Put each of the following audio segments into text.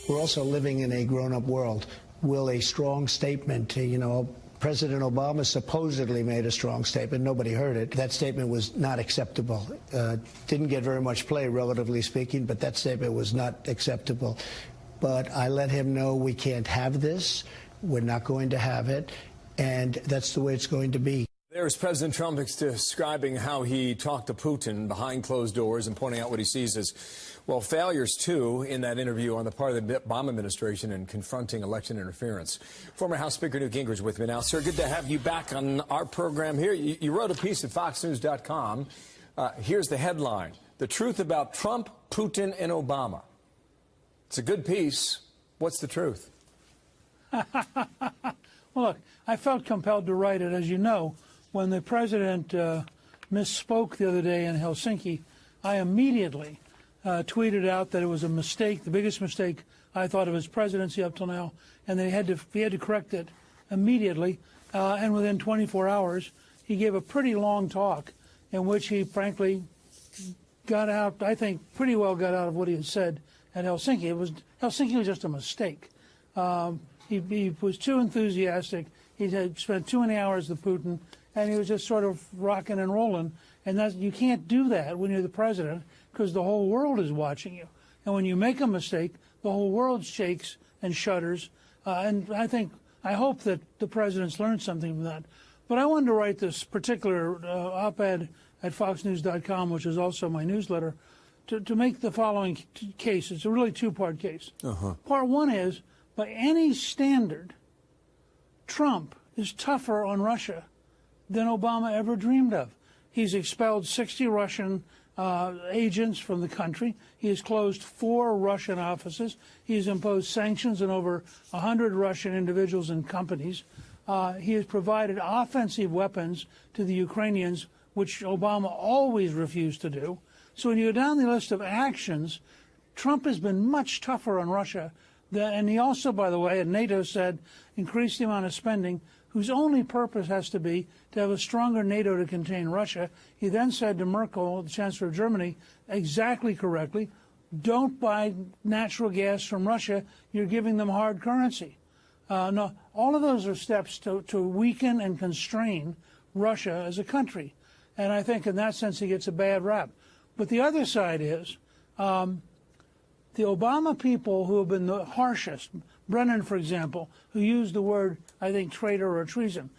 we're also living in a grown-up world. Will a strong statement, President Obama supposedly made a strong statement. Nobody heard it. That statement was not acceptable. Didn't get very much play, relatively speaking, but that statement was not acceptable. But I let him know we can't have this. We're not going to have it. And that's the way it's going to be. There's President Trump describing how he talked to Putin behind closed doors and pointing out what he sees as, well, failures, too, in that interview on the part of the Obama administration in confronting election interference. Former House Speaker Newt Gingrich with me now. Sir, good to have you back on our program here. You wrote a piece at FoxNews.com. Here's the headline: The Truth About Trump, Putin, and Obama. It's a good piece. What's the truth? Well, look, I felt compelled to write it. As you know, when the president misspoke the other day in Helsinki, I immediately tweeted out that it was a mistake, the biggest mistake I thought of his presidency up till now, and that he had to correct it immediately. And within 24 hours, he gave a pretty long talk in which he, frankly, got out, I think, pretty well got out of what he had said at Helsinki. Helsinki was just a mistake. He was too enthusiastic. He had spent too many hours with Putin, and he was just sort of rocking and rolling. And you can't do that when you're the president, because the whole world is watching you. And when you make a mistake, the whole world shakes and shudders. And I hope that the president's learned something from that. But I wanted to write this particular op-ed at FoxNews.com, which is also my newsletter, to make the following case. It's a really two-part case. Part one is, by any standard, Trump is tougher on Russia than Obama ever dreamed of. He's expelled 60 Russian agents from the country. He has closed 4 Russian offices. He has imposed sanctions on over 100 Russian individuals and companies. He has provided offensive weapons to the Ukrainians, which Obama always refused to do. So when you go down the list of actions, Trump has been much tougher on Russia. And he also, by the way, and NATO said, increase the amount of spending, whose only purpose has to be to have a stronger NATO to contain Russia. He then said to Merkel, the Chancellor of Germany, exactly correctly, don't buy natural gas from Russia. You're giving them hard currency. No, all of those are steps to weaken and constrain Russia as a country. And I think in that sense he gets a bad rap. But the other side is the Obama people who have been the harshest, Brennan, for example, who used the word, I think, traitor or treason,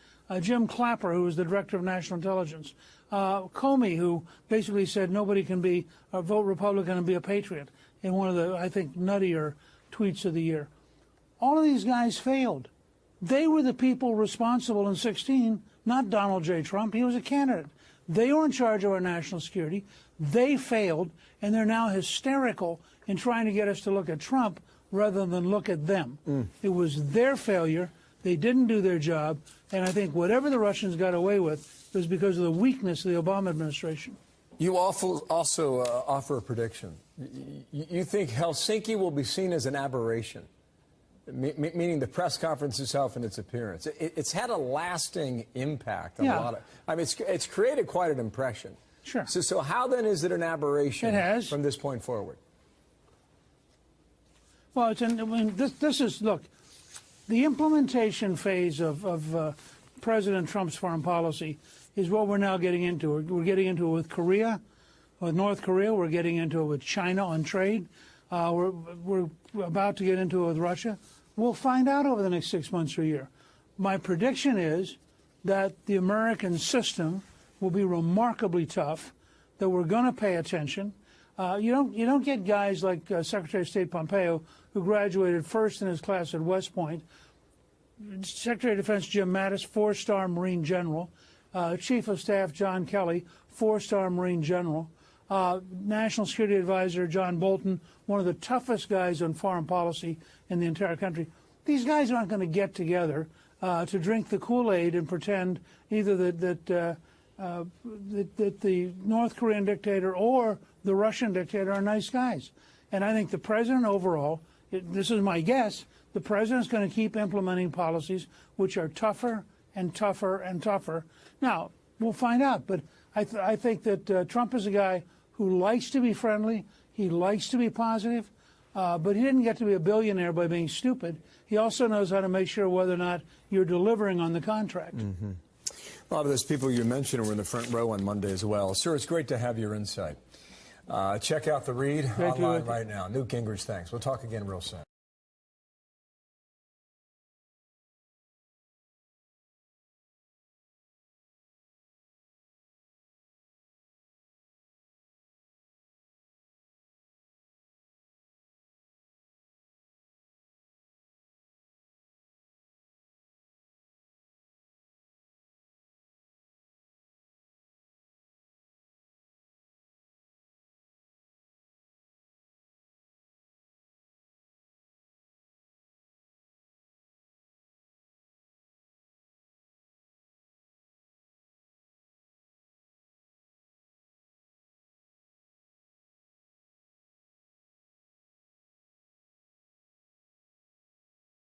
Jim Clapper, who was the director of national intelligence, Comey, who basically said nobody can be vote Republican and be a patriot in one of the, I think, nuttier tweets of the year. All of these guys failed. They were the people responsible in 2016, not Donald J. Trump. He was a candidate. They were in charge of our national security. They failed, and they're now hysterical in trying to get us to look at Trump rather than look at them. It was their failure. They didn't do their job. And I think whatever the Russians got away with was because of the weakness of the Obama administration. You also offer a prediction. You think Helsinki will be seen as an aberration, meaning the press conference itself and its appearance. It's had a lasting impact on a lot of... I mean, it's created quite an impression. Sure. So how then is it an aberration from this point forward? Well, this is, look, the implementation phase of President Trump's foreign policy is what we're now getting into. We're getting into it with Korea, with North Korea. We're getting into it with China on trade. We're about to get into it with Russia. We'll find out over the next 6 months or a year. My prediction is that the American system will be remarkably tough, that we're going to pay attention. You don't get guys like Secretary of State Pompeo, who graduated first in his class at West Point, Secretary of Defense Jim Mattis, 4-star Marine General, Chief of Staff John Kelly, 4-star Marine General, National Security Advisor John Bolton, one of the toughest guys on foreign policy in the entire country. These guys aren't going to get together to drink the Kool-Aid and pretend either that the North Korean dictator or the Russian dictator are nice guys. And I think the president overall, this is my guess, the president's going to keep implementing policies which are tougher and tougher and tougher. Now, we'll find out, but I think that Trump is a guy who likes to be friendly. He likes to be positive. But he didn't get to be a billionaire by being stupid. He also knows how to make sure whether or not you're delivering on the contract. Mm-hmm. A lot of those people you mentioned were in the front row on Monday as well. Sir, it's great to have your insight. Check out the read online right now. Newt Gingrich, thanks. We'll talk again real soon.